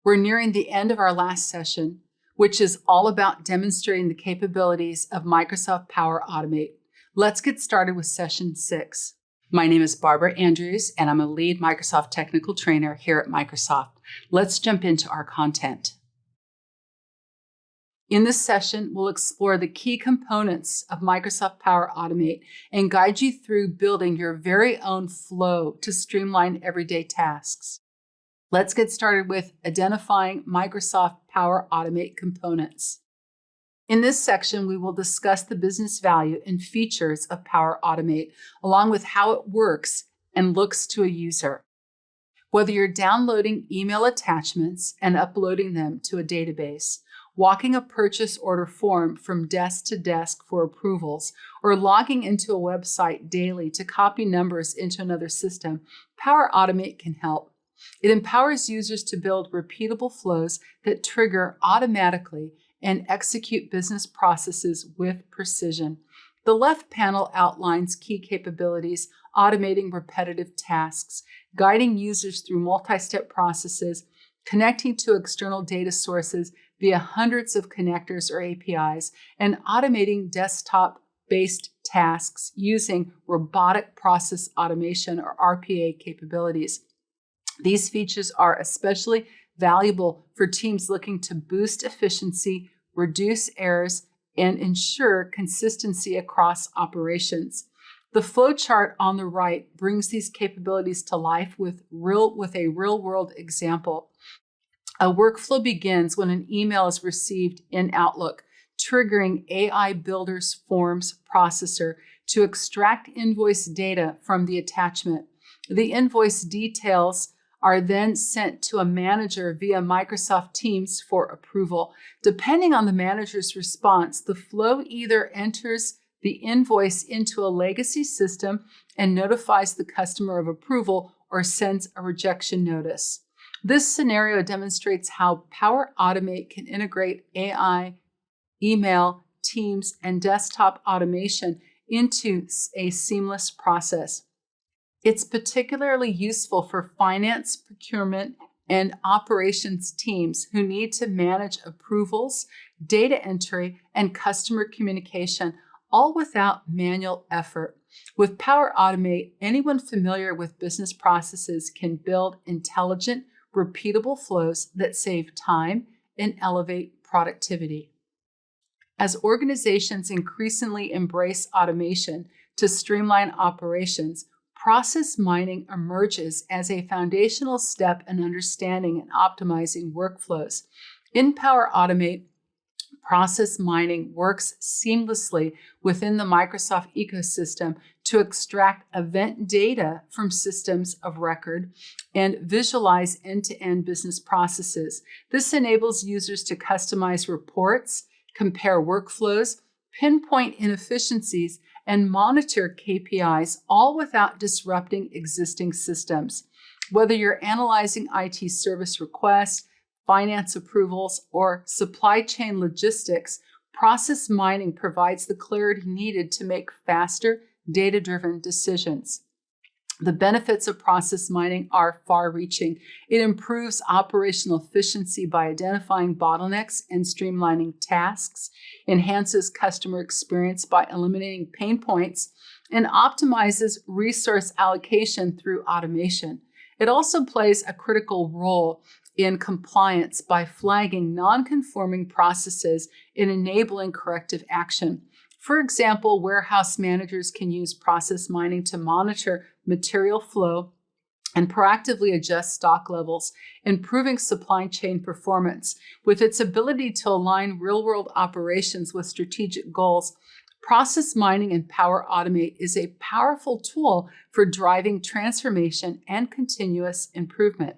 We're nearing the end of our last session, which is all about demonstrating the capabilities of Microsoft Power Automate. Let's get started with session 6. My name is Barbara Andrews, and I'm a lead Microsoft technical trainer here at Microsoft. Let's jump into our content. In this session, we'll explore the key components of Microsoft Power Automate and guide you through building your very own flow to streamline everyday tasks. Let's get started with identifying Microsoft Power Automate components. In this section, we will discuss the business value and features of Power Automate, along with how it works and looks to a user. Whether you're downloading email attachments and uploading them to a database, walking a purchase order form from desk to desk for approvals, or logging into a website daily to copy numbers into another system, Power Automate can help. It empowers users to build repeatable flows that trigger automatically and execute business processes with precision. The left panel outlines key capabilities, automating repetitive tasks, guiding users through multi-step processes, connecting to external data sources via hundreds of connectors or APIs, and automating desktop-based tasks using robotic process automation or RPA capabilities. These features are especially valuable for teams looking to boost efficiency, reduce errors, and ensure consistency across operations. The flowchart on the right brings these capabilities to life with a real-world example. A workflow begins when an email is received in Outlook, triggering AI Builder's Forms processor to extract invoice data from the attachment. The invoice details are then sent to a manager via Microsoft Teams for approval. Depending on the manager's response, the flow either enters the invoice into a legacy system and notifies the customer of approval or sends a rejection notice. This scenario demonstrates how Power Automate can integrate AI, email, Teams, and desktop automation into a seamless process. It's particularly useful for finance, procurement, and operations teams who need to manage approvals, data entry, and customer communication, all without manual effort. With Power Automate, anyone familiar with business processes can build intelligent, repeatable flows that save time and elevate productivity. As organizations increasingly embrace automation to streamline operations, process mining emerges as a foundational step in understanding and optimizing workflows. In Power Automate, process mining works seamlessly within the Microsoft ecosystem to extract event data from systems of record and visualize end-to-end business processes. This enables users to customize reports, compare workflows, pinpoint inefficiencies, and monitor KPIs, all without disrupting existing systems. Whether you're analyzing IT service requests, finance approvals, or supply chain logistics, process mining provides the clarity needed to make faster, data-driven decisions. The benefits of process mining are far-reaching. It improves operational efficiency by identifying bottlenecks and streamlining tasks, enhances customer experience by eliminating pain points, and optimizes resource allocation through automation. It also plays a critical role in compliance by flagging non-conforming processes and enabling corrective action. For example, warehouse managers can use process mining to monitor material flow and proactively adjust stock levels, improving supply chain performance. With its ability to align real-world operations with strategic goals, process mining and Power Automate is a powerful tool for driving transformation and continuous improvement.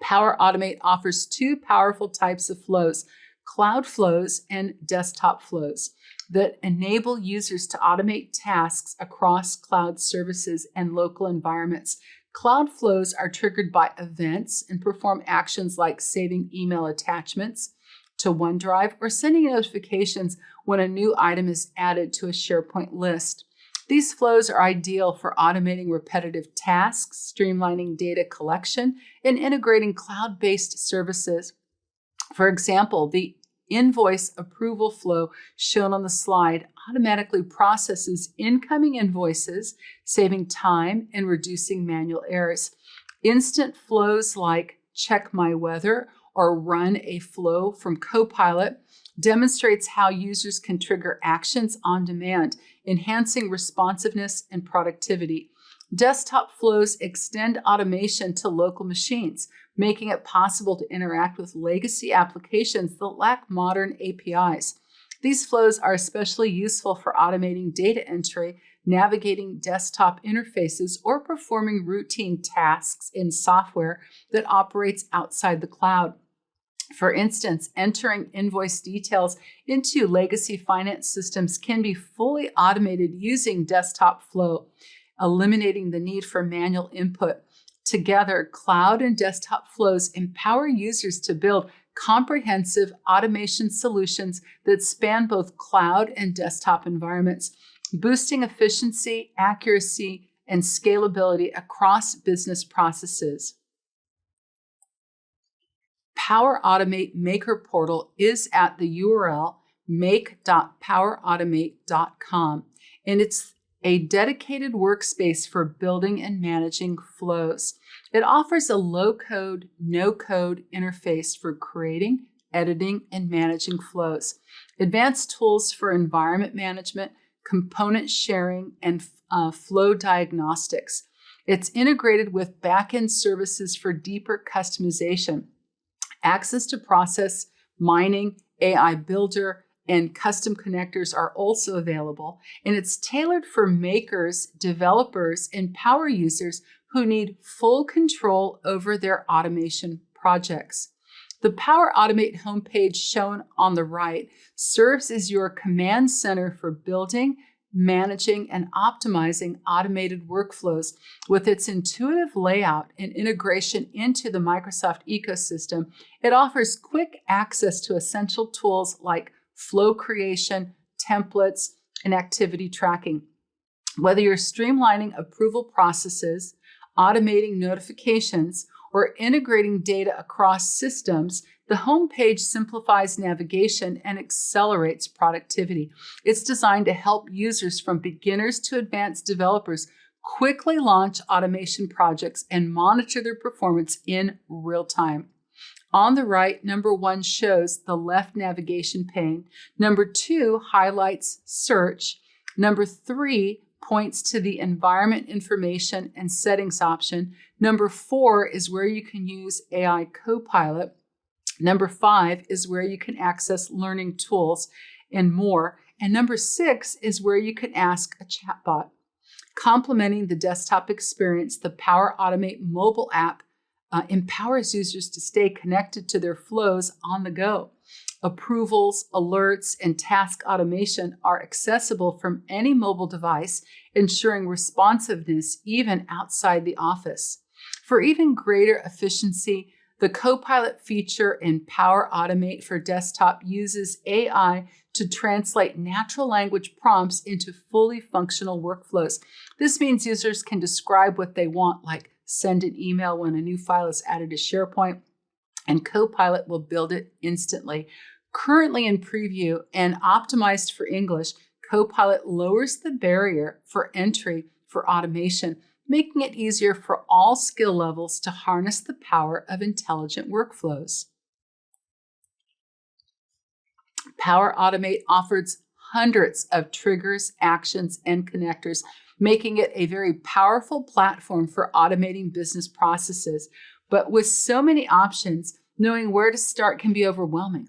Power Automate offers two powerful types of flows: cloud flows and desktop flows that enable users to automate tasks across cloud services and local environments. Cloud flows are triggered by events and perform actions like saving email attachments to OneDrive or sending notifications when a new item is added to a SharePoint list. These flows are ideal for automating repetitive tasks, streamlining data collection, and integrating cloud-based services. For example, the invoice approval flow shown on the slide automatically processes incoming invoices, saving time and reducing manual errors. Instant flows like check my weather or run a flow from Copilot demonstrates how users can trigger actions on demand, enhancing responsiveness and productivity. Desktop flows extend automation to local machines, making it possible to interact with legacy applications that lack modern APIs. These flows are especially useful for automating data entry, navigating desktop interfaces, or performing routine tasks in software that operates outside the cloud. For instance, entering invoice details into legacy finance systems can be fully automated using desktop flow, eliminating the need for manual input. Together, cloud and desktop flows empower users to build comprehensive automation solutions that span both cloud and desktop environments, boosting efficiency, accuracy, and scalability across business processes. Power Automate Maker Portal is at the URL make.powerautomate.com, and it's a dedicated workspace for building and managing flows. It offers a low-code, no-code interface for creating, editing, and managing flows, advanced tools for environment management, component sharing, and flow diagnostics. It's integrated with back-end services for deeper customization. Access to process mining, AI Builder, and custom connectors are also available, and it's tailored for makers, developers, and power users who need full control over their automation projects. The Power Automate homepage shown on the right serves as your command center for building, managing, and optimizing automated workflows. With its intuitive layout and integration into the Microsoft ecosystem, it offers quick access to essential tools like flow creation, templates, and activity tracking. Whether you're streamlining approval processes, automating notifications, or integrating data across systems, the homepage simplifies navigation and accelerates productivity. It's designed to help users from beginners to advanced developers quickly launch automation projects and monitor their performance in real time. On the right, number 1 shows the left navigation pane. Number 2 highlights search. Number 3 points to the environment information and settings option. Number 4 is where you can use AI Copilot. Number 5 is where you can access learning tools and more. And number 6 is where you can ask a chatbot. Complementing the desktop experience, the Power Automate mobile app empowers users to stay connected to their flows on the go. Approvals, alerts, and task automation are accessible from any mobile device, ensuring responsiveness even outside the office. For even greater efficiency, the Copilot feature in Power Automate for Desktop uses AI to translate natural language prompts into fully functional workflows. This means users can describe what they want, like send an email when a new file is added to SharePoint, and Copilot will build it instantly. Currently in preview and optimized for English, Copilot lowers the barrier for entry for automation, making it easier for all skill levels to harness the power of intelligent workflows. Power Automate offers hundreds of triggers, actions, and connectors, making it a very powerful platform for automating business processes. But with so many options, knowing where to start can be overwhelming.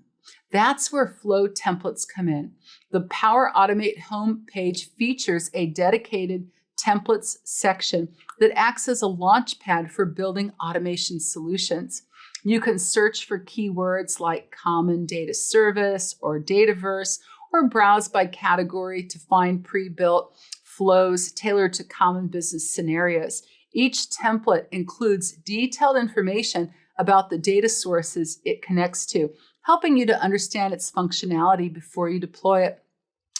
That's where flow templates come in. The Power Automate homepage features a dedicated templates section that acts as a launchpad for building automation solutions. You can search for keywords like common data service or Dataverse, or browse by category to find pre-built flows tailored to common business scenarios. Each template includes detailed information about the data sources it connects to, helping you to understand its functionality before you deploy it.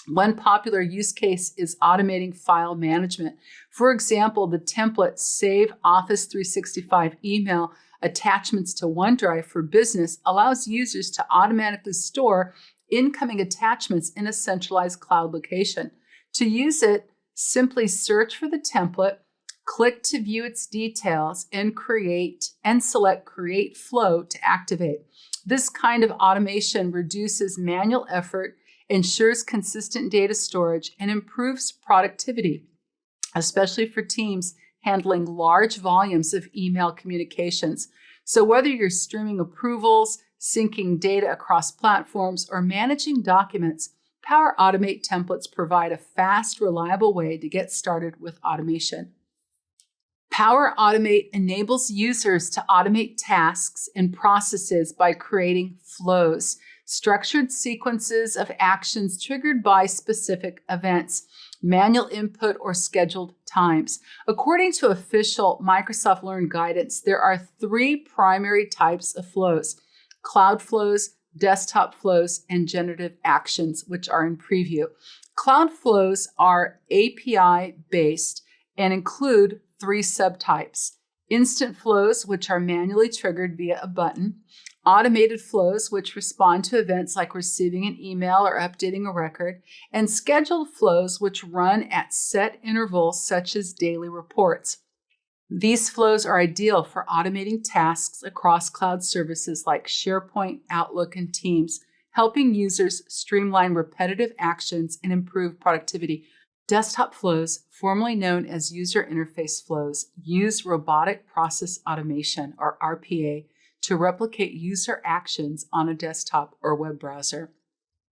One popular use case is automating file management. For example, the template Save Office 365 Email Attachments to OneDrive for Business allows users to automatically store incoming attachments in a centralized cloud location. To use it, simply search for the template, click to view its details, and select Create Flow to activate. This kind of automation reduces manual effort, ensures consistent data storage, and improves productivity, especially for teams handling large volumes of email communications. So whether you're streaming approvals, syncing data across platforms, or managing documents, Power Automate templates provide a fast, reliable way to get started with automation. Power Automate enables users to automate tasks and processes by creating flows, structured sequences of actions triggered by specific events, manual input, or scheduled times. According to official Microsoft Learn guidance, there are 3 primary types of flows: cloud flows, desktop flows, and generative actions, which are in preview. Cloud flows are API-based and include 3 subtypes: instant flows, which are manually triggered via a button; automated flows, which respond to events like receiving an email or updating a record; and scheduled flows, which run at set intervals, such as daily reports. These flows are ideal for automating tasks across cloud services like SharePoint, Outlook, and Teams, helping users streamline repetitive actions and improve productivity. Desktop flows, formerly known as user interface flows, use robotic process automation, or RPA, to replicate user actions on a desktop or web browser.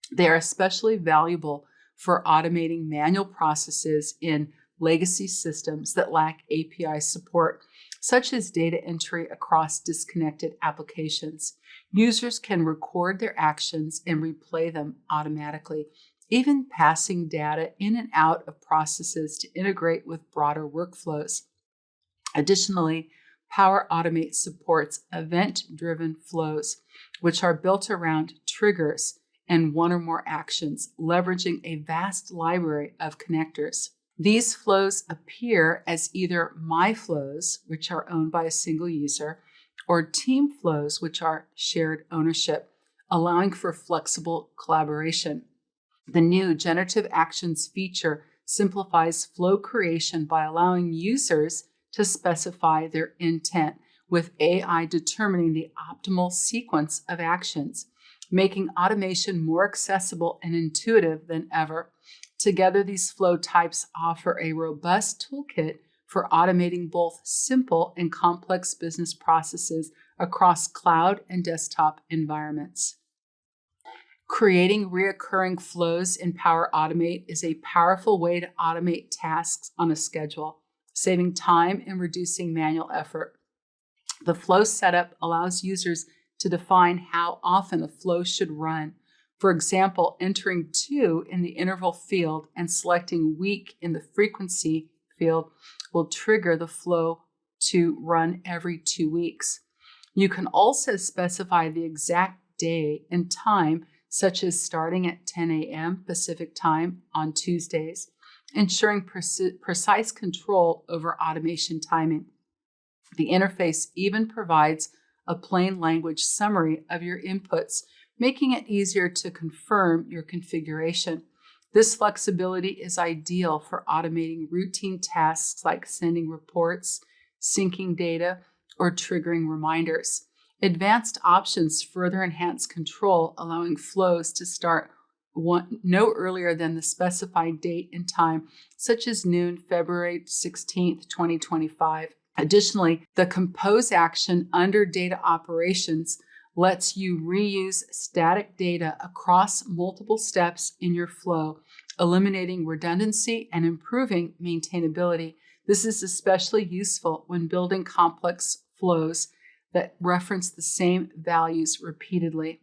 They are especially valuable for automating manual processes in legacy systems that lack API support, such as data entry across disconnected applications. Users can record their actions and replay them automatically, even passing data in and out of processes to integrate with broader workflows. Additionally, Power Automate supports event-driven flows, which are built around triggers and one or more actions, leveraging a vast library of connectors. These flows appear as either My Flows, which are owned by a single user, or Team Flows, which are shared ownership, allowing for flexible collaboration. The new Generative Actions feature simplifies flow creation by allowing users to specify their intent, with AI determining the optimal sequence of actions, making automation more accessible and intuitive than ever. Together, these flow types offer a robust toolkit for automating both simple and complex business processes across cloud and desktop environments. Creating recurring flows in Power Automate is a powerful way to automate tasks on a schedule, saving time and reducing manual effort. The flow setup allows users to define how often a flow should run. For example, entering 2 in the interval field and selecting week in the frequency field will trigger the flow to run every 2 weeks. You can also specify the exact day and time, such as starting at 10 a.m. Pacific time on Tuesdays, ensuring precise control over automation timing. The interface even provides a plain language summary of your inputs, making it easier to confirm your configuration. This flexibility is ideal for automating routine tasks like sending reports, syncing data, or triggering reminders. Advanced options further enhance control, allowing flows to start no earlier than the specified date and time, such as noon, February 16th, 2025. Additionally, the compose action under data operations lets you reuse static data across multiple steps in your flow, eliminating redundancy and improving maintainability. This is especially useful when building complex flows that reference the same values repeatedly.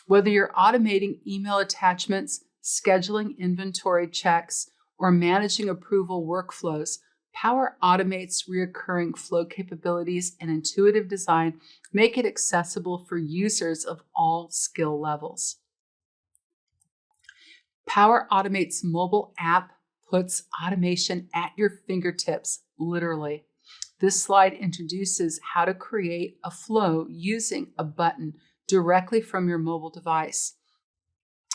Whether you're automating email attachments, scheduling inventory checks, or managing approval workflows, Power Automate's recurring flow capabilities and intuitive design make it accessible for users of all skill levels. Power Automate's mobile app puts automation at your fingertips, literally. This slide introduces how to create a flow using a button directly from your mobile device.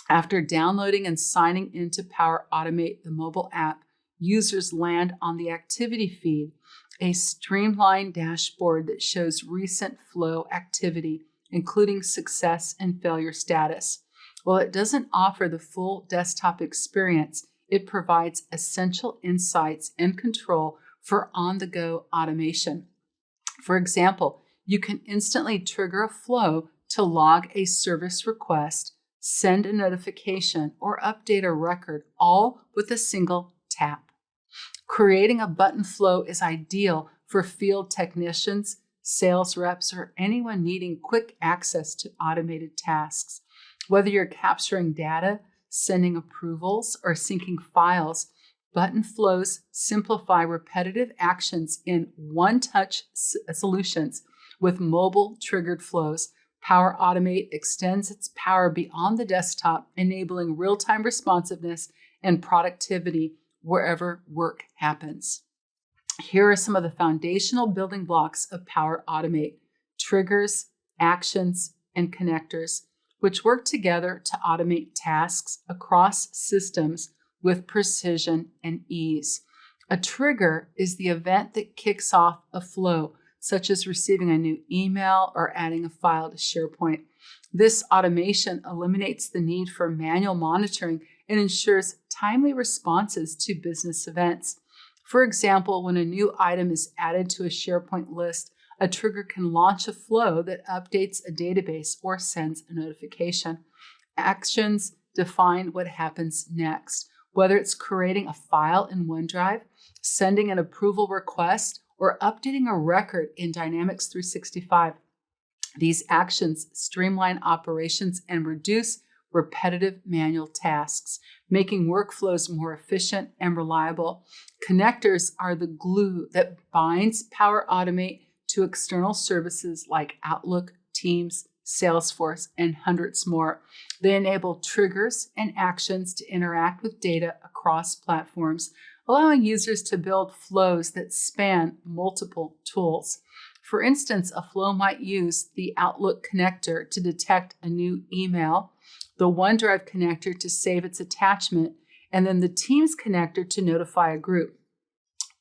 After downloading and signing into Power Automate, the mobile app, users land on the activity feed, a streamlined dashboard that shows recent flow activity, including success and failure status. While it doesn't offer the full desktop experience, it provides essential insights and control for on-the-go automation. For example, you can instantly trigger a flow to log a service request, send a notification, or update a record, all with a single tap. Creating a button flow is ideal for field technicians, sales reps, or anyone needing quick access to automated tasks. Whether you're capturing data, sending approvals, or syncing files, button flows simplify repetitive actions in one-touch solutions. With mobile triggered flows, Power Automate extends its power beyond the desktop, enabling real-time responsiveness and productivity wherever work happens. Here are some of the foundational building blocks of Power Automate: triggers, actions, and connectors, which work together to automate tasks across systems with precision and ease. A trigger is the event that kicks off a flow, such as receiving a new email or adding a file to SharePoint. This automation eliminates the need for manual monitoring and ensures timely responses to business events. For example, when a new item is added to a SharePoint list, a trigger can launch a flow that updates a database or sends a notification. Actions define what happens next, whether it's creating a file in OneDrive, sending an approval request, or updating a record in Dynamics 365. These actions streamline operations and reduce repetitive manual tasks, making workflows more efficient and reliable. Connectors are the glue that binds Power Automate to external services like Outlook, Teams, Salesforce, and hundreds more. They enable triggers and actions to interact with data across platforms, allowing users to build flows that span multiple tools. For instance, a flow might use the Outlook connector to detect a new email, the OneDrive connector to save its attachment, and then the Teams connector to notify a group,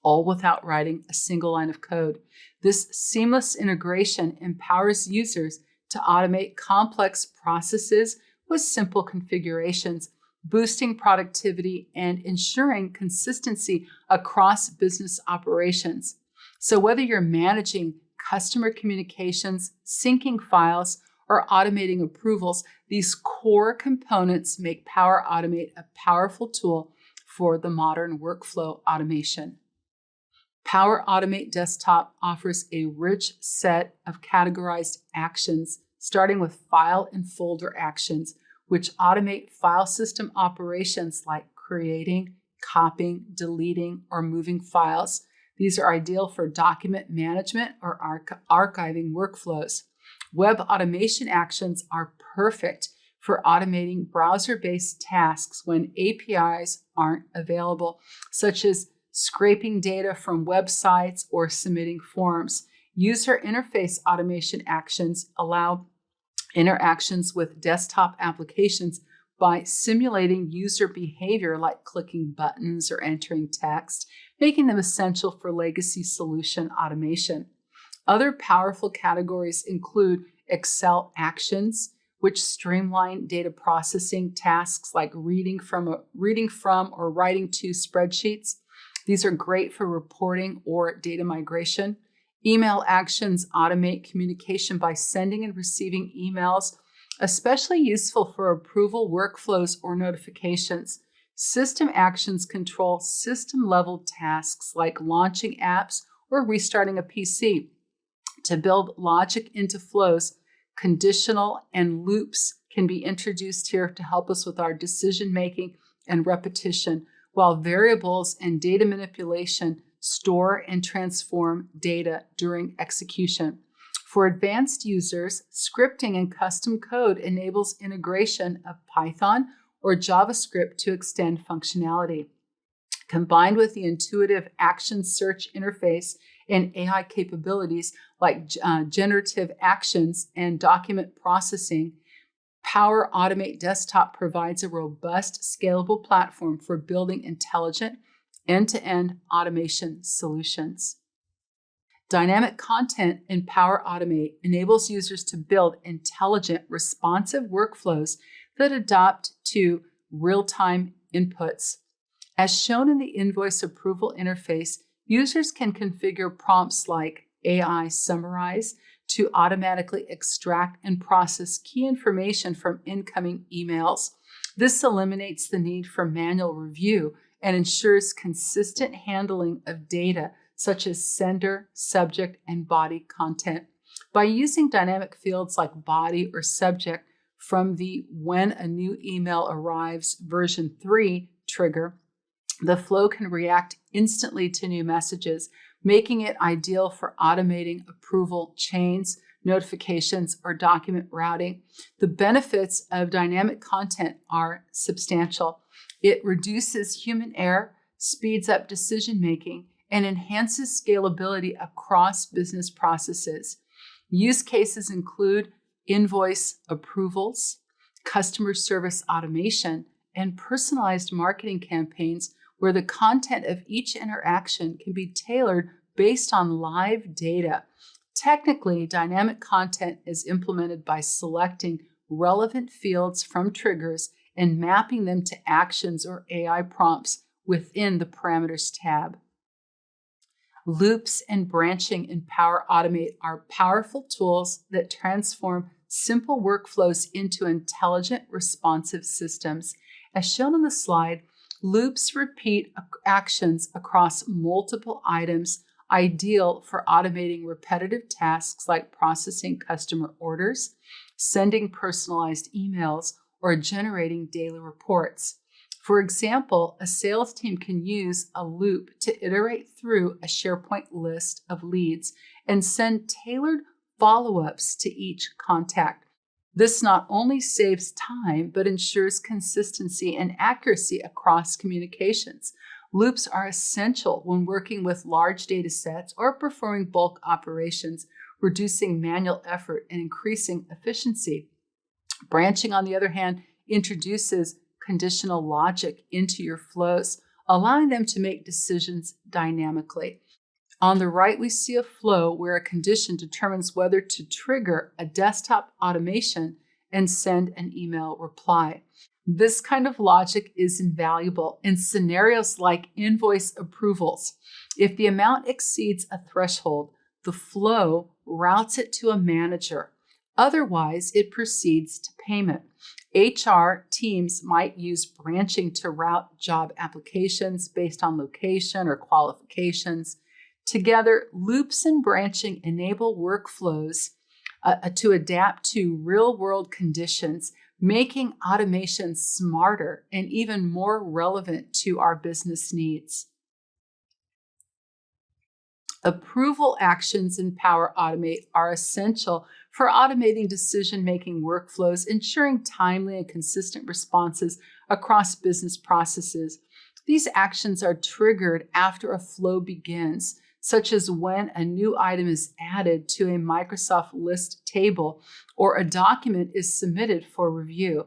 all without writing a single line of code. This seamless integration empowers users to automate complex processes with simple configurations, boosting productivity and ensuring consistency across business operations. So whether you're managing customer communications, syncing files, or automating approvals, these core components make Power Automate a powerful tool for the modern workflow automation. Power Automate Desktop offers a rich set of categorized actions, starting with file and folder actions, which automate file system operations like creating, copying, deleting, or moving files. These are ideal for document management or archiving workflows. Web automation actions are perfect for automating browser-based tasks when APIs aren't available, such as scraping data from websites or submitting forms. User interface automation actions allow interactions with desktop applications by simulating user behavior like clicking buttons or entering text, making them essential for legacy solution automation. Other powerful categories include Excel actions, which streamline data processing tasks like reading from or writing to spreadsheets. These are great for reporting or data migration. Email actions automate communication by sending and receiving emails, especially useful for approval workflows or notifications. System actions control system-level tasks like launching apps or restarting a PC. To build logic into flows, conditional and loops can be introduced here to help us with our decision-making and repetition, while variables and data manipulation store and transform data during execution. For advanced users, scripting and custom code enables integration of Python or JavaScript to extend functionality. Combined with the intuitive action search interface and AI capabilities like generative actions and document processing, Power Automate Desktop provides a robust, scalable platform for building intelligent, end-to-end automation solutions. Dynamic content in Power Automate enables users to build intelligent, responsive workflows that adapt to real-time inputs. As shown in the invoice approval interface, users can configure prompts like AI summarize to automatically extract and process key information from incoming emails. This eliminates the need for manual review and ensures consistent handling of data such as sender, subject, and body content. By using dynamic fields like body or subject from the When a New Email Arrives version 3 trigger, the flow can react instantly to new messages, making it ideal for automating approval chains, notifications, or document routing. The benefits of dynamic content are substantial. It reduces human error, speeds up decision-making, and enhances scalability across business processes. Use cases include invoice approvals, customer service automation, and personalized marketing campaigns where the content of each interaction can be tailored based on live data. Technically, dynamic content is implemented by selecting relevant fields from triggers and mapping them to actions or AI prompts within the Parameters tab. Loops and branching in Power Automate are powerful tools that transform simple workflows into intelligent, responsive systems. As shown on the slide, loops repeat actions across multiple items, ideal for automating repetitive tasks like processing customer orders, sending personalized emails, or generating daily reports. For example, a sales team can use a loop to iterate through a SharePoint list of leads and send tailored follow-ups to each contact. This not only saves time, but ensures consistency and accuracy across communications. Loops are essential when working with large data sets or performing bulk operations, reducing manual effort and increasing efficiency. Branching, on the other hand, introduces conditional logic into your flows, allowing them to make decisions dynamically. On the right, we see a flow where a condition determines whether to trigger a desktop automation and send an email reply. This kind of logic is invaluable in scenarios like invoice approvals. If the amount exceeds a threshold, the flow routes it to a manager. Otherwise, it proceeds to payment. HR teams might use branching to route job applications based on location or qualifications. Together, loops and branching enable workflows to adapt to real-world conditions, making automation smarter and even more relevant to our business needs. Approval actions in Power Automate are essential for automating decision-making workflows, ensuring timely and consistent responses across business processes. These actions are triggered after a flow begins, such as when a new item is added to a Microsoft list table or a document is submitted for review.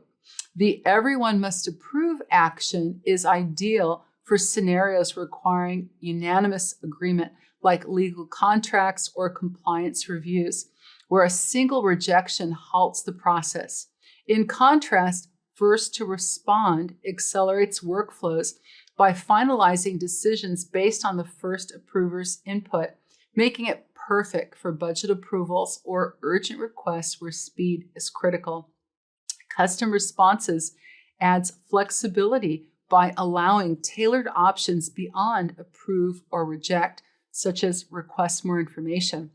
The everyone must approve action is ideal for scenarios requiring unanimous agreement, like legal contracts or compliance reviews, where a single rejection halts the process. In contrast, first to respond accelerates workflows by finalizing decisions based on the first approver's input, making it perfect for budget approvals or urgent requests where speed is critical. Custom responses adds flexibility by allowing tailored options beyond approve or reject, such as request more information,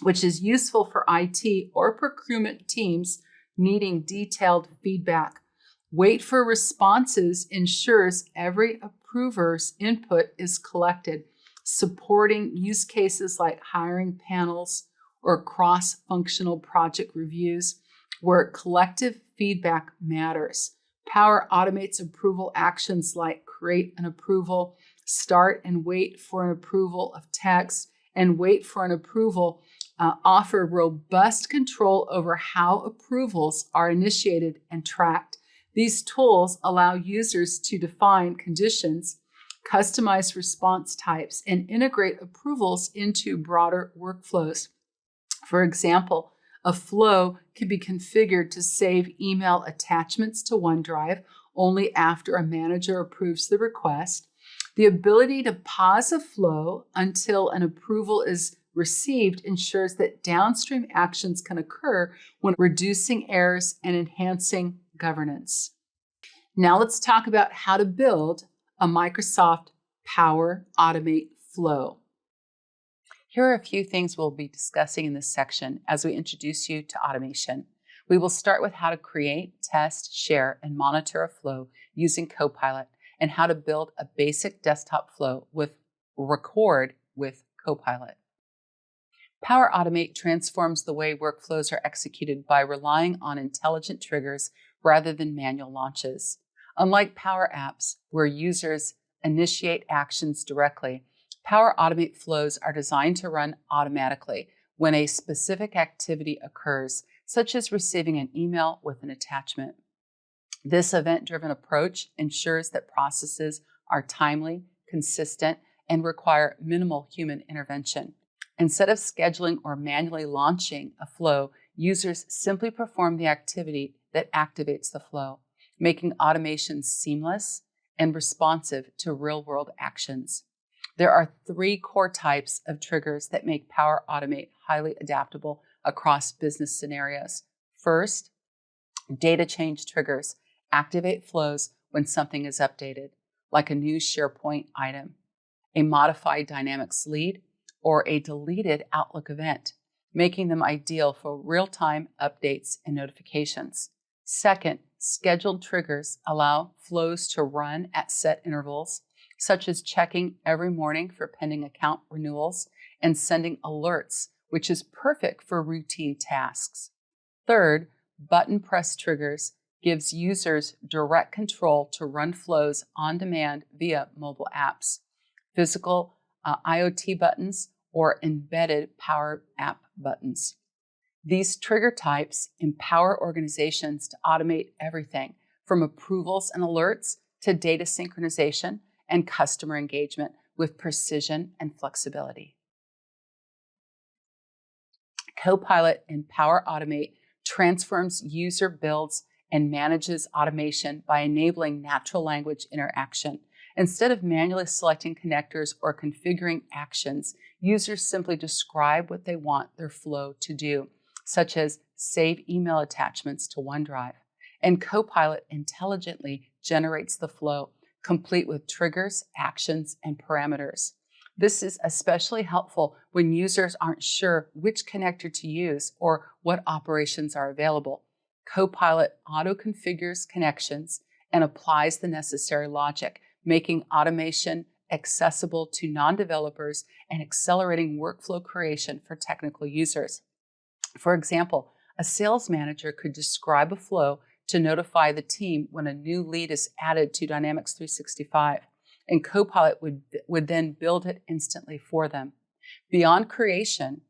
which is useful for IT or procurement teams needing detailed feedback. Wait for responses ensures every approver's input is collected, supporting use cases like hiring panels or cross-functional project reviews where collective feedback matters. Power automates approval actions like create an approval, start and wait for an approval of text, and wait for an approval. Offer robust control over how approvals are initiated and tracked. These tools allow users to define conditions, customize response types, and integrate approvals into broader workflows. For example, a flow can be configured to save email attachments to OneDrive only after a manager approves the request. The ability to pause a flow until an approval is received ensures that downstream actions can occur when reducing errors and enhancing governance. Now let's talk about how to build a Microsoft Power Automate flow. Here are a few things we'll be discussing in this section as we introduce you to automation. We will start with how to create, test, share, and monitor a flow using Copilot, and how to build a basic desktop flow with Record with Copilot. Power Automate transforms the way workflows are executed by relying on intelligent triggers rather than manual launches. Unlike Power Apps, where users initiate actions directly, Power Automate flows are designed to run automatically when a specific activity occurs, such as receiving an email with an attachment. This event-driven approach ensures that processes are timely, consistent, and require minimal human intervention. Instead of scheduling or manually launching a flow, users simply perform the activity that activates the flow, making automation seamless and responsive to real-world actions. There are 3 core types of triggers that make Power Automate highly adaptable across business scenarios. First, data change triggers activate flows when something is updated, like a new SharePoint item, a modified Dynamics lead, or a deleted Outlook event, making them ideal for real-time updates and notifications. Second, scheduled triggers allow flows to run at set intervals, such as checking every morning for pending account renewals and sending alerts, which is perfect for routine tasks. Third, button press triggers gives users direct control to run flows on demand via mobile apps, physical IoT buttons, or embedded Power App buttons. These trigger types empower organizations to automate everything from approvals and alerts to data synchronization and customer engagement with precision and flexibility. Copilot in Power Automate transforms user builds and manages automation by enabling natural language interaction. Instead of manually selecting connectors or configuring actions, users simply describe what they want their flow to do, such as save email attachments to OneDrive. And Copilot intelligently generates the flow, complete with triggers, actions, and parameters. This is especially helpful when users aren't sure which connector to use or what operations are available. Copilot auto-configures connections and applies the necessary logic, making automation accessible to non-developers and accelerating workflow creation for technical users. For example, a sales manager could describe a flow to notify the team when a new lead is added to Dynamics 365, and Copilot would then build it instantly for them. Beyond creation,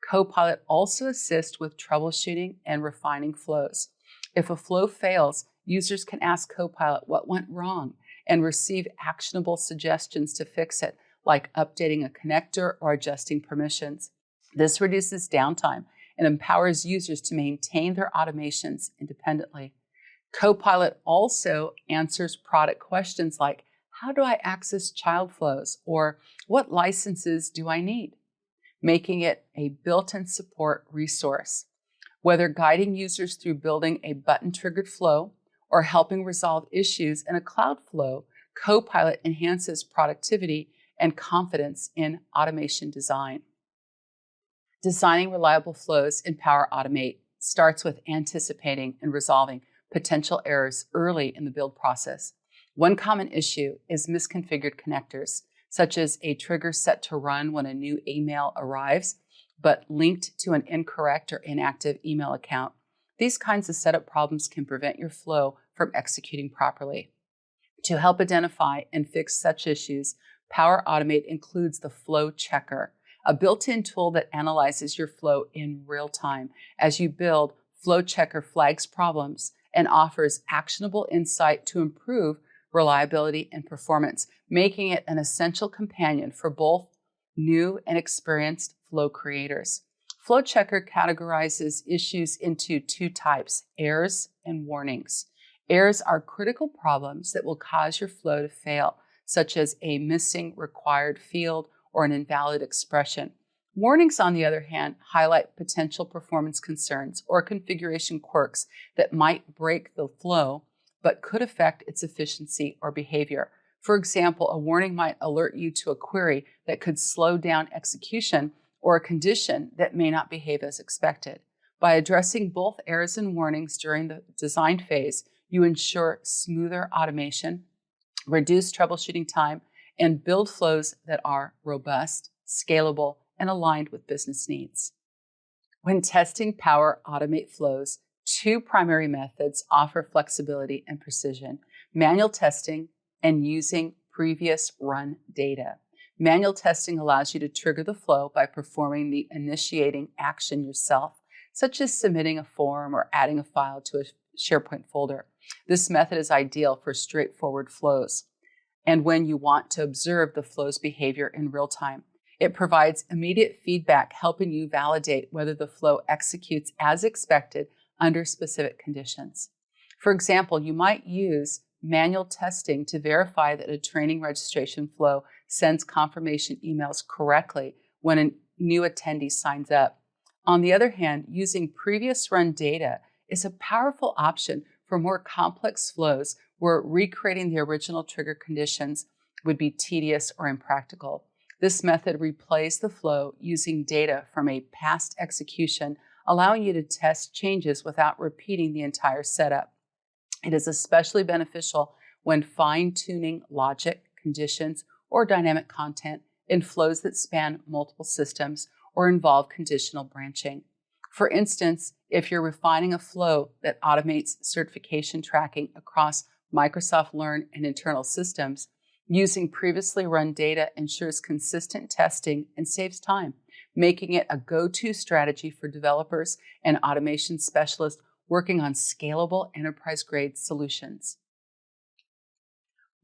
Copilot also assists with troubleshooting and refining flows. If a flow fails, users can ask Copilot what went wrong and receive actionable suggestions to fix it, like updating a connector or adjusting permissions. This reduces downtime and empowers users to maintain their automations independently. Copilot also answers product questions like, how do I access child flows? Or what licenses do I need? Making it a built-in support resource. Whether guiding users through building a button-triggered flow or helping resolve issues in a cloud flow, Copilot enhances productivity and confidence in automation design. Designing reliable flows in Power Automate starts with anticipating and resolving potential errors early in the build process. One common issue is misconfigured connectors, such as a trigger set to run when a new email arrives, but linked to an incorrect or inactive email account. These kinds of setup problems can prevent your flow from executing properly. To help identify and fix such issues, Power Automate includes the Flow Checker, a built-in tool that analyzes your flow in real time. As you build, Flow Checker flags problems and offers actionable insight to improve reliability and performance, making it an essential companion for both new and experienced flow creators. Flow Checker categorizes issues into two types: errors and warnings. Errors are critical problems that will cause your flow to fail, such as a missing required field or an invalid expression. Warnings, on the other hand, highlight potential performance concerns or configuration quirks that might break the flow but could affect its efficiency or behavior. For example, a warning might alert you to a query that could slow down execution or a condition that may not behave as expected. By addressing both errors and warnings during the design phase, you ensure smoother automation, reduce troubleshooting time, and build flows that are robust, scalable, and aligned with business needs. When testing Power Automate flows, two primary methods offer flexibility and precision: manual testing and using previous run data. Manual testing allows you to trigger the flow by performing the initiating action yourself, such as submitting a form or adding a file to a SharePoint folder. This method is ideal for straightforward flows and when you want to observe the flow's behavior in real time. It provides immediate feedback, helping you validate whether the flow executes as expected under specific conditions. For example, you might use manual testing to verify that a training registration flow sends confirmation emails correctly when a new attendee signs up. On the other hand, using previous run data is a powerful option for more complex flows where recreating the original trigger conditions would be tedious or impractical. This method replays the flow using data from a past execution, allowing you to test changes without repeating the entire setup. It is especially beneficial when fine-tuning logic, conditions, or dynamic content in flows that span multiple systems or involve conditional branching. For instance, if you're refining a flow that automates certification tracking across Microsoft Learn and internal systems, using previously run data ensures consistent testing and saves time, making it a go-to strategy for developers and automation specialists working on scalable enterprise-grade solutions.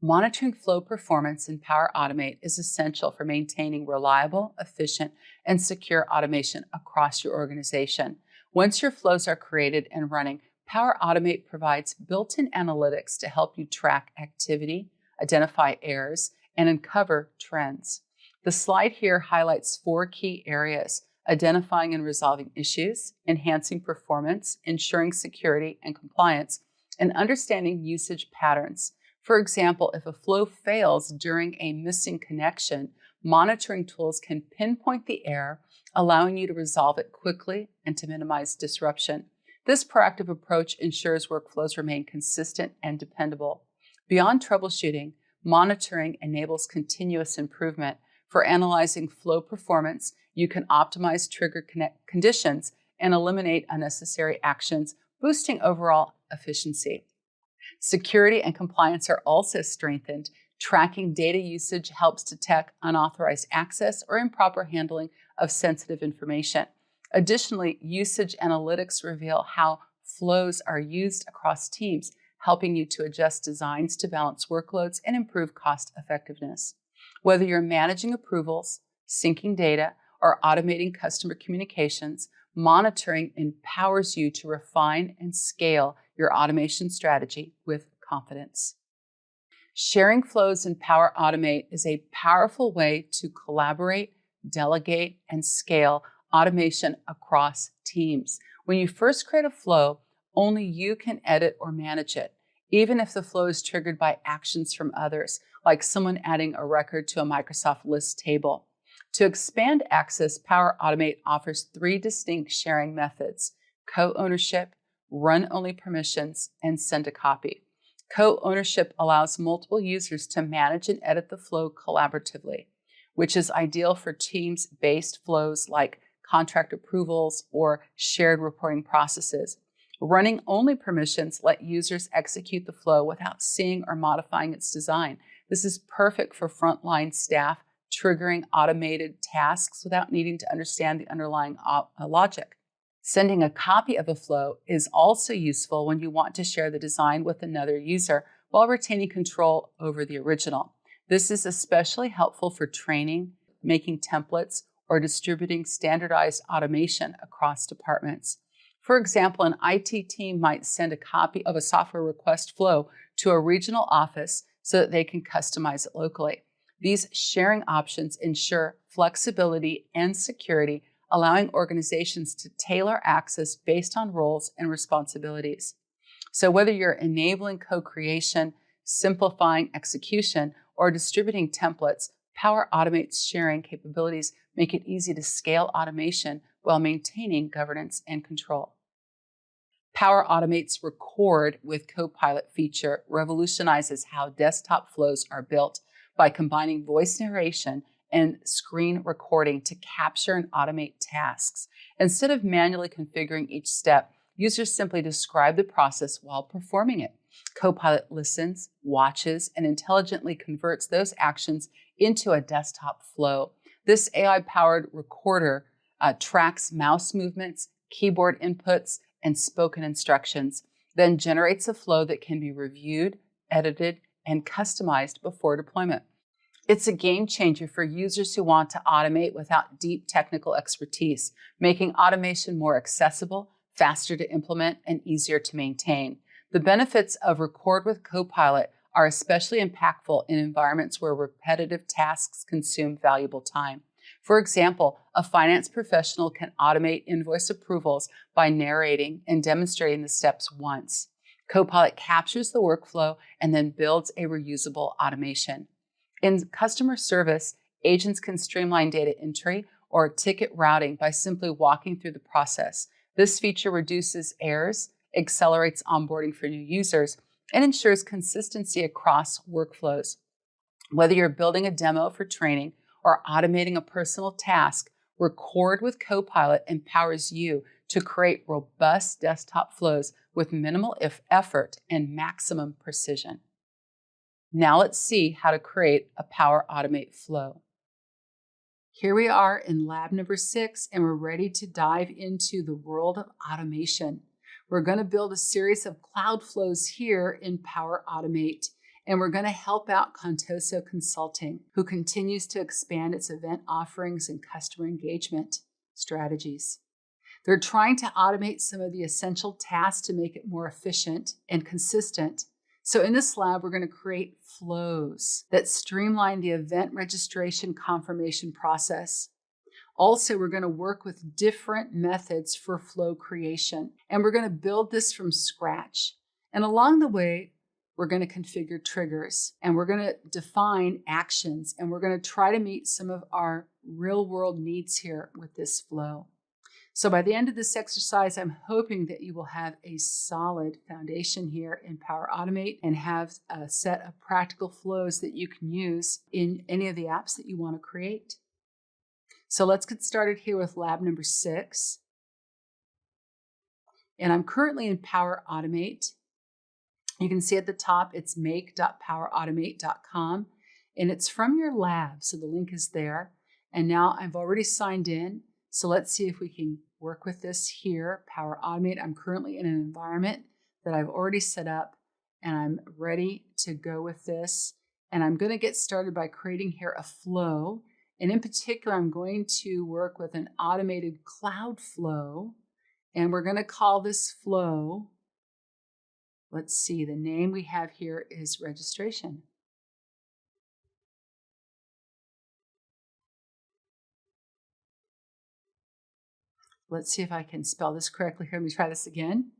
Monitoring flow performance in Power Automate is essential for maintaining reliable, efficient, and secure automation across your organization. Once your flows are created and running, Power Automate provides built-in analytics to help you track activity, identify errors, and uncover trends. The slide here highlights 4 key areas: identifying and resolving issues, enhancing performance, ensuring security and compliance, and understanding usage patterns. For example, if a flow fails during a missing connection, monitoring tools can pinpoint the error, allowing you to resolve it quickly and to minimize disruption. This proactive approach ensures workflows remain consistent and dependable. Beyond troubleshooting, monitoring enables continuous improvement. For analyzing flow performance, you can optimize trigger conditions and eliminate unnecessary actions, boosting overall efficiency. Security and compliance are also strengthened. Tracking data usage helps detect unauthorized access or improper handling of sensitive information. Additionally, usage analytics reveal how flows are used across teams, helping you to adjust designs to balance workloads and improve cost effectiveness. Whether you're managing approvals, syncing data, or automating customer communications, monitoring empowers you to refine and scale your automation strategy with confidence. Sharing flows in Power Automate is a powerful way to collaborate, delegate, and scale automation across teams. When you first create a flow, only you can edit or manage it, even if the flow is triggered by actions from others, like someone adding a record to a Microsoft list table. To expand access, Power Automate offers 3 distinct sharing methods: co-ownership, run-only permissions, and send a copy. Co-ownership allows multiple users to manage and edit the flow collaboratively, which is ideal for teams-based flows like contract approvals or shared reporting processes. Running only permissions let users execute the flow without seeing or modifying its design. This is perfect for frontline staff triggering automated tasks without needing to understand the underlying logic. Sending a copy of a flow is also useful when you want to share the design with another user while retaining control over the original. This is especially helpful for training, making templates, or distributing standardized automation across departments. For example, an IT team might send a copy of a software request flow to a regional office so that they can customize it locally. These sharing options ensure flexibility and security, allowing organizations to tailor access based on roles and responsibilities. So whether you're enabling co-creation, simplifying execution, or distributing templates, Power Automate's sharing capabilities make it easy to scale automation while maintaining governance and control. Power Automate's Record with Copilot feature revolutionizes how desktop flows are built by combining voice narration and screen recording to capture and automate tasks. Instead of manually configuring each step, users simply describe the process while performing it. Copilot listens, watches, and intelligently converts those actions into a desktop flow. This AI-powered recorder tracks mouse movements, keyboard inputs, and spoken instructions, then generates a flow that can be reviewed, edited, and customized before deployment. It's a game changer for users who want to automate without deep technical expertise, making automation more accessible, faster to implement, and easier to maintain. The benefits of Record with Copilot are especially impactful in environments where repetitive tasks consume valuable time. For example, a finance professional can automate invoice approvals by narrating and demonstrating the steps once. Copilot captures the workflow and then builds a reusable automation. In customer service, agents can streamline data entry or ticket routing by simply walking through the process. This feature reduces errors, accelerates onboarding for new users, and ensures consistency across workflows. Whether you're building a demo for training or automating a personal task, Record with Copilot empowers you to create robust desktop flows with minimal effort and maximum precision. Now let's see how to create a Power Automate flow. Here we are in lab number 6, and we're ready to dive into the world of automation. We're going to build a series of cloud flows here in Power Automate, and we're going to help out Contoso Consulting, who continues to expand its event offerings and customer engagement strategies. They're trying to automate some of the essential tasks to make it more efficient and consistent. So in this lab, we're going to create flows that streamline the event registration confirmation process. Also, we're going to work with different methods for flow creation, and we're going to build this from scratch. And along the way, we're going to configure triggers, and we're going to define actions, and we're going to try to meet some of our real-world needs here with this flow. So by the end of this exercise, I'm hoping that you will have a solid foundation here in Power Automate and have a set of practical flows that you can use in any of the apps that you want to create. So let's get started here with lab number 6. And I'm currently in Power Automate. You can see at the top, it's make.powerautomate.com, and it's from your lab. So the link is there. And now I've already signed in. So let's see if we can work with this here. Power Automate. I'm currently in an environment that I've already set up, and I'm ready to go with this. And I'm going to get started by creating here a flow. And in particular, I'm going to work with an automated cloud flow. And we're going to call this flow, let's see, the name we have here is registration. Let's see if I can spell this correctly here. Let me try this again.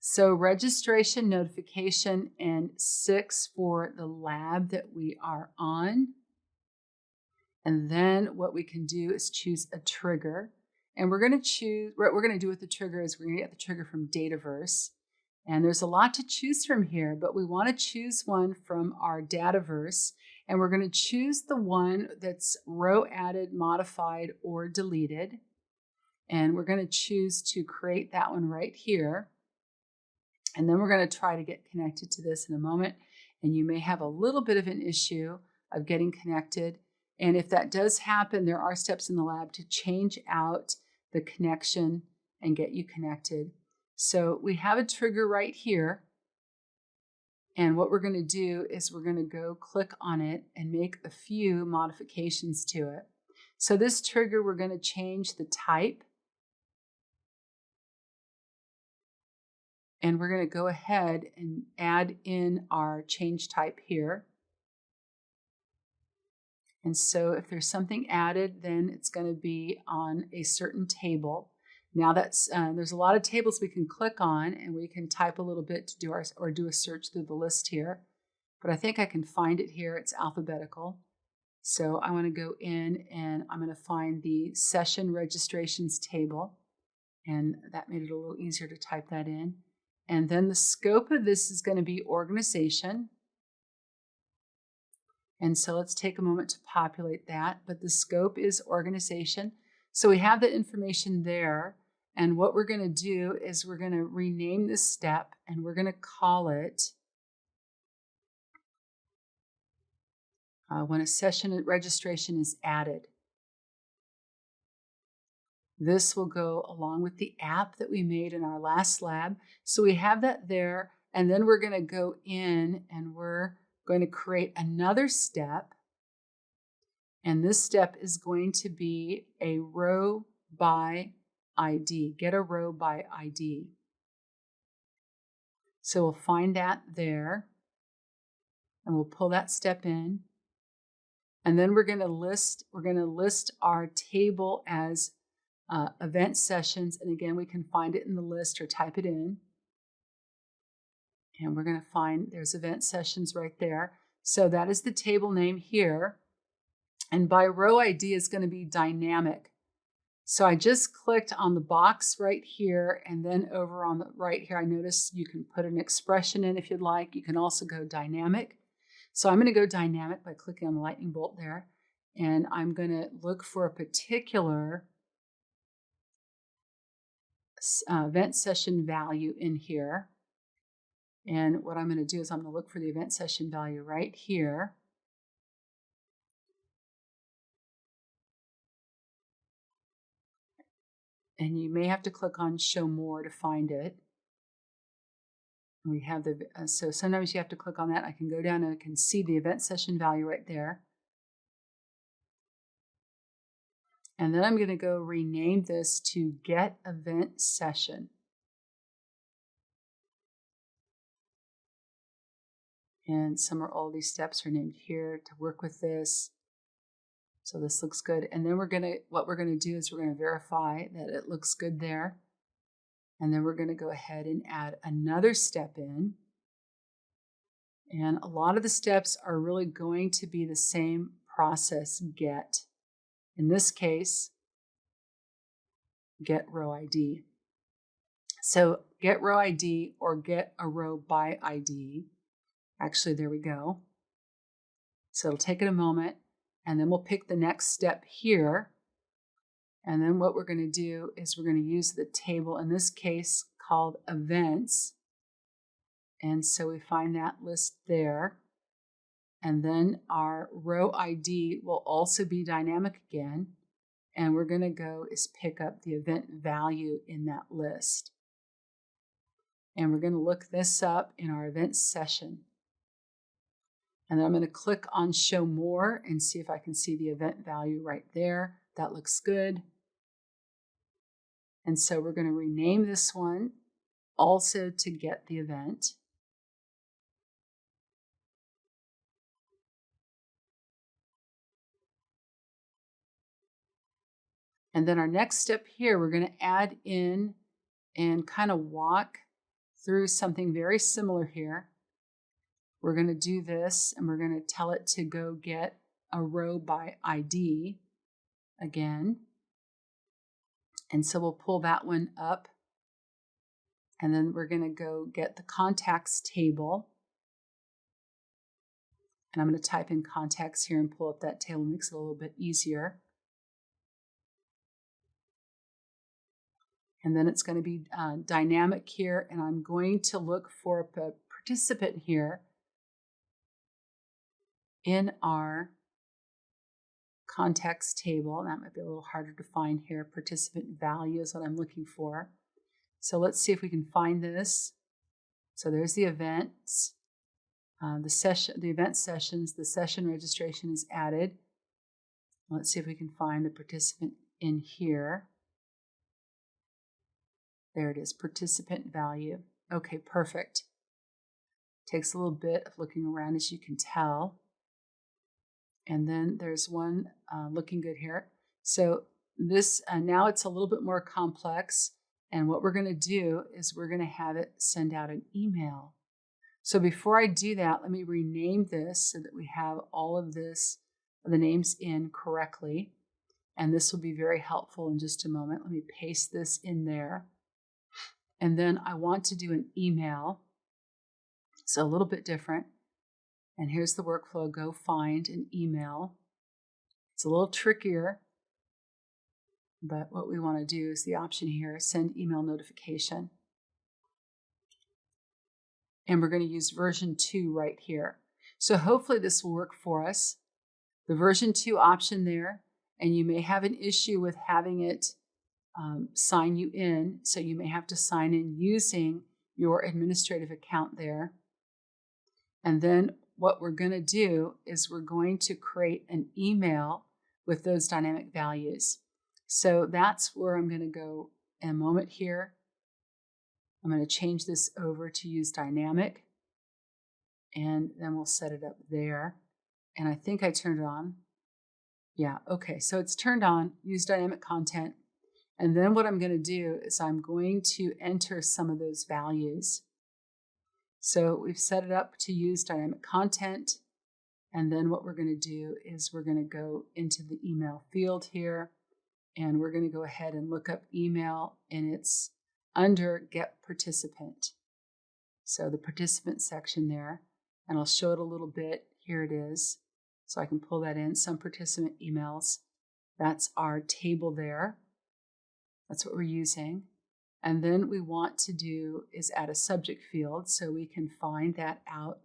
So registration, notification, and 6 for the lab that we are on. And then what we can do is choose a trigger. And we're going to choose, what we're going to do with the trigger is we're going to get the trigger from Dataverse. And there's a lot to choose from here, but we want to choose one from our Dataverse. And we're going to choose the one that's row added, modified, or deleted. And we're going to choose to create that one right here. And then we're going to try to get connected to this in a moment. And you may have a little bit of an issue of getting connected. And if that does happen, there are steps in the lab to change out the connection and get you connected. So we have a trigger right here. And what we're going to do is we're going to go click on it and make a few modifications to it. So this trigger, we're going to change the type. And we're going to go ahead and add in our change type here. And so if there's something added, then it's going to be on a certain table. Now there's a lot of tables we can click on, and we can type a little bit to do a search through the list here. But I think I can find it here. It's alphabetical. So I want to go in and I'm going to find the session registrations table. And that made it a little easier to type that in. And then the scope of this is going to be organization. And so let's take a moment to populate that. But the scope is organization. So we have the information there. And what we're going to do is we're going to rename this step, and we're going to call it when a session registration is added. This will go along with the app that we made in our last lab. So we have that there, and then we're going to go in and we're going to create another step. And this step is going to be a row by ID. Get a row by ID. So we'll find that there, and we'll pull that step in. And then we're going to list our table as event sessions. And again, we can find it in the list or type it in. And we're going to find there's event sessions right there. So that is the table name here. And by row ID is going to be dynamic. So I just clicked on the box right here, and then over on the right here, I noticed you can put an expression in if you'd like. You can also go dynamic. So I'm going to go dynamic by clicking on the lightning bolt there. And I'm going to look for a particular event session value in here. And what I'm going to do is I'm going to look for the event session value right here. And you may have to click on show more to find it. We have the, so sometimes you have to click on that. I can go down and I can see the event session value right there. And then I'm going to go rename this to get event session. And all these steps are named here to work with this. So this looks good. And then what we're going to do is we're going to verify that it looks good there. And then we're going to go ahead and add another step in. And a lot of the steps are really going to be the same process, get. In this case, get row ID. So get row ID or get a row by ID. Actually, there we go. So it'll take it a moment, and then we'll pick the next step here. And then what we're going to do is we're going to use the table, in this case, called events. And so we find that list there. And then our row ID will also be dynamic again. And we're going to go is pick up the event value in that list. And we're going to look this up in our event session. And then I'm going to click on show more and see if I can see the event value right there. That looks good. And so we're going to rename this one also to get the event. And then our next step here, we're going to add in and kind of walk through something very similar here. We're going to do this, and we're going to tell it to go get a row by ID again. And so we'll pull that one up. And then we're going to go get the contacts table. And I'm going to type in contacts here and pull up that table. Makes it a little bit easier. And then it's going to be dynamic here, and I'm going to look for a participant here in our context table. That might be a little harder to find here. Participant value is what I'm looking for. So let's see if we can find this. So there's the events, the event sessions, the session registration is added. Let's see if we can find the participant in here. There it is, participant value. Okay, perfect. Takes a little bit of looking around, as you can tell. And then there's one looking good here. So this, now it's a little bit more complex. And what we're going to do is we're going to have it send out an email. So before I do that, let me rename this so that we have all of this, the names in correctly. And this will be very helpful in just a moment. Let me paste this in there. And then I want to do an email. So a little bit different. And here's the workflow. Go find an email. It's a little trickier. But what we want to do is the option here, send email notification. And we're going to use version 2 right here. So hopefully this will work for us. The version 2 option there, and you may have an issue with having it sign you in. So you may have to sign in using your administrative account there. And then what we're going to do is we're going to create an email with those dynamic values. So that's where I'm going to go in a moment here. I'm going to change this over to use dynamic, and then we'll set it up there. And I think I turned it on. Yeah, okay, so it's turned on, use dynamic content. And then what I'm going to do is I'm going to enter some of those values. So we've set it up to use dynamic content. And then what we're going to do is we're going to go into the email field here. And we're going to go ahead and look up email, and it's under Get Participant. So the participant section there, and I'll show it a little bit. Here it is. So I can pull that in, some participant emails. That's our table there. That's what we're using. And then we want to do is add a subject field so we can find that out,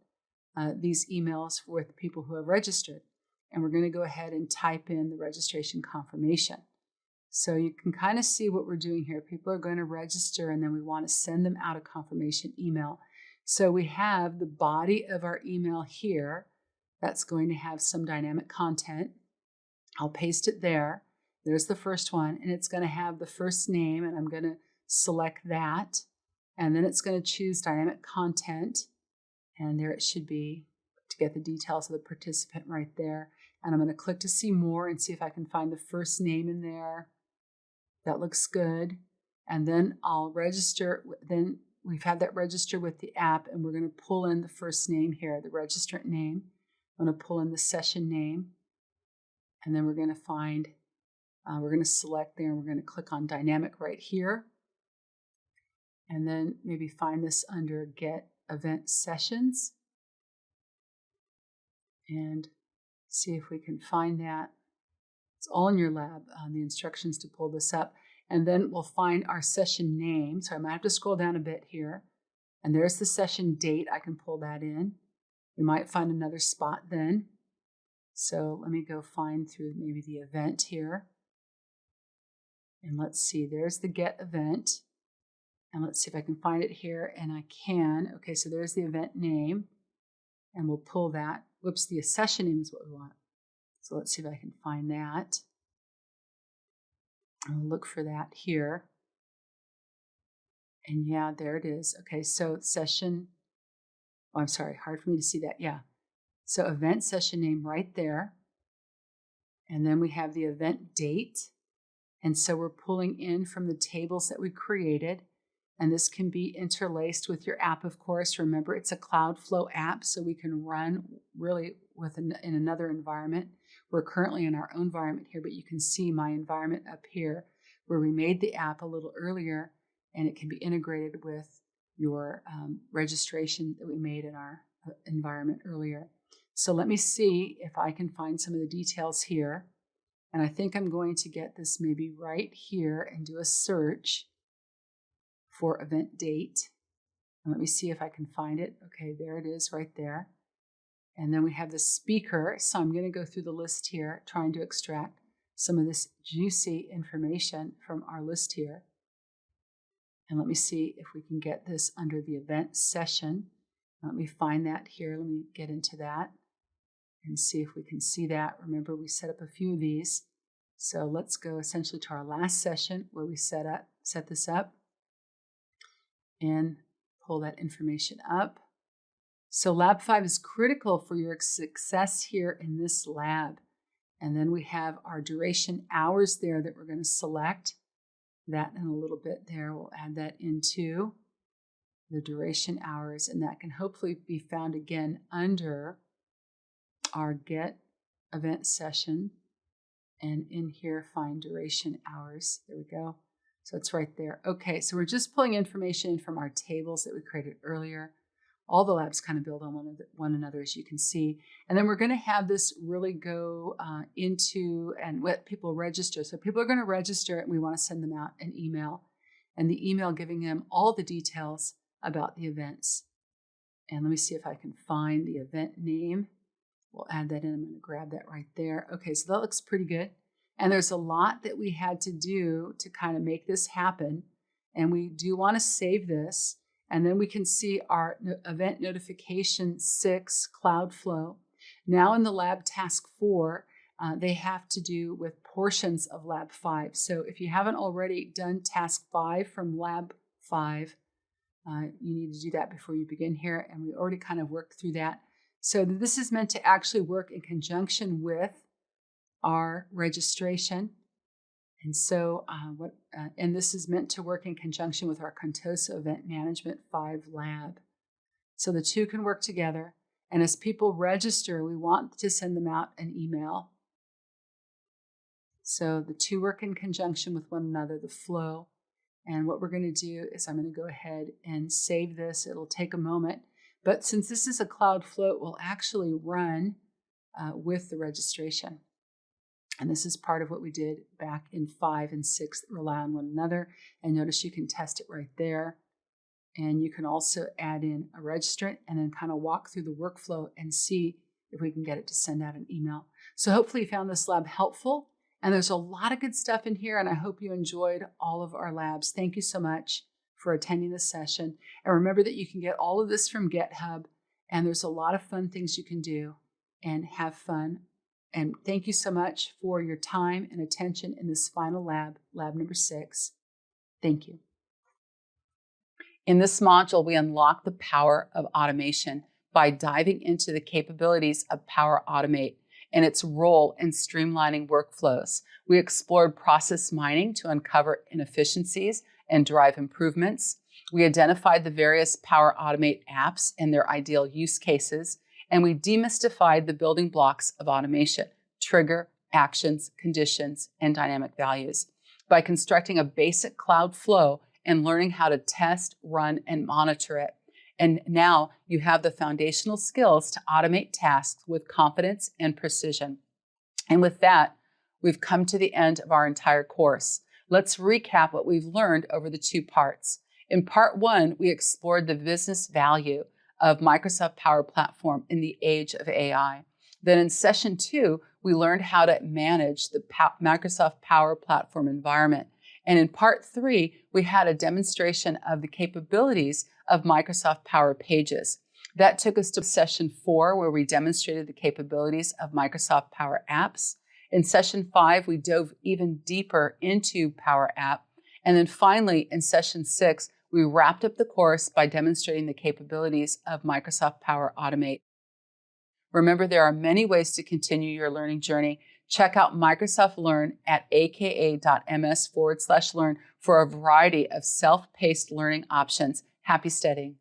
these emails with people who have registered. And we're going to go ahead and type in the registration confirmation. So you can kind of see what we're doing here. People are going to register, and then we want to send them out a confirmation email. So we have the body of our email here. That's going to have some dynamic content. I'll paste it there. There's the first one, and it's going to have the first name, and I'm going to select that. And then it's going to choose dynamic content. And there it should be to get the details of the participant right there. And I'm going to click to see more and see if I can find the first name in there. That looks good. And then I'll register. Then we've had that register with the app, and we're going to pull in the first name here, the registrant name. I'm going to pull in the session name. And then we're going to find, we're going to select there, and we're going to click on dynamic right here. And then maybe find this under Get Event Sessions. And see if we can find that. It's all in your lab, the instructions to pull this up. And then we'll find our session name. So I might have to scroll down a bit here. And there's the session date. I can pull that in. We might find another spot then. So let me go find through maybe the event here. And let's see, there's the Get Event. And let's see if I can find it here. And I can. Okay, so there's the event name. And we'll pull that. Whoops, the session name is what we want. So let's see if I can find that. I'll look for that here. And yeah, there it is. Okay, so session, oh, I'm sorry, hard for me to see that. Yeah. So event session name right there. And then we have the event date. And so we're pulling in from the tables that we created. And this can be interlaced with your app, of course. Remember, it's a Cloudflow app, so we can run really in another environment. We're currently in our own environment here, but you can see my environment up here where we made the app a little earlier, and it can be integrated with your registration that we made in our environment earlier. So let me see if I can find some of the details here. And I think I'm going to get this maybe right here and do a search. for event date. And let me see if I can find it. Okay, there it is right there. And then we have the speaker. So I'm going to go through the list here, trying to extract some of this juicy information from our list here. And let me see if we can get this under the event session. Let me find that here. Let me get into that and see if we can see that. Remember, we set up a few of these. So let's go essentially to our last session where we set this up and pull that information up. So Lab 5 is critical for your success here in this lab. And then we have our duration hours there that we're going to select. That in a little bit there, we'll add that into the duration hours, and that can hopefully be found again under our Get Event Session. And in here, find duration hours. There we go. So it's right there. Okay, so we're just pulling information in from our tables that we created earlier. All the labs kind of build on one another, as you can see. And then we're going to have this really go into and let people register. So people are going to register, and we want to send them out an email. And the email giving them all the details about the events. And let me see if I can find the event name. We'll add that in. I'm going to grab that right there. Okay, so that looks pretty good. And there's a lot that we had to do to kind of make this happen. And we do want to save this. And then we can see our event notification 6 Cloudflow. Now in the lab task 4, they have to do with portions of lab 5. So if you haven't already done task 5 from lab 5, you need to do that before you begin here. And we already kind of worked through that. So this is meant to actually work in conjunction with our registration. And so, and this is meant to work in conjunction with our Contoso Event Management 5 lab. So the two can work together. And as people register, we want to send them out an email. So the two work in conjunction with one another, the flow. And what we're going to do is I'm going to go ahead and save this. It'll take a moment. But since this is a Cloudflow, it will actually run with the registration. And this is part of what we did back in 5 and 6 that rely on one another. And notice you can test it right there. And you can also add in a registrant and then kind of walk through the workflow and see if we can get it to send out an email. So hopefully you found this lab helpful. And there's a lot of good stuff in here. And I hope you enjoyed all of our labs. Thank you so much for attending this session. And remember that you can get all of this from GitHub. And there's a lot of fun things you can do and have fun. And thank you so much for your time and attention in this final lab, lab number 6. Thank you. In this module, we unlock the power of automation by diving into the capabilities of Power Automate and its role in streamlining workflows. We explored process mining to uncover inefficiencies and drive improvements. We identified the various Power Automate apps and their ideal use cases. And we demystified the building blocks of automation: trigger, actions, conditions, and dynamic values. By constructing a basic cloud flow and learning how to test, run, and monitor it. And now you have the foundational skills to automate tasks with confidence and precision. And with that, we've come to the end of our entire course. Let's recap what we've learned over the 2 parts. In part 1, we explored the business value of Microsoft Power Platform in the age of AI. Then in session 2, we learned how to manage the Microsoft Power Platform environment. And in part 3, we had a demonstration of the capabilities of Microsoft Power Pages. That took us to session 4, where we demonstrated the capabilities of Microsoft Power Apps. In session 5, we dove even deeper into Power App. And then finally, in session 6, we wrapped up the course by demonstrating the capabilities of Microsoft Power Automate. Remember, there are many ways to continue your learning journey. Check out Microsoft Learn at aka.ms/learn for a variety of self-paced learning options. Happy studying.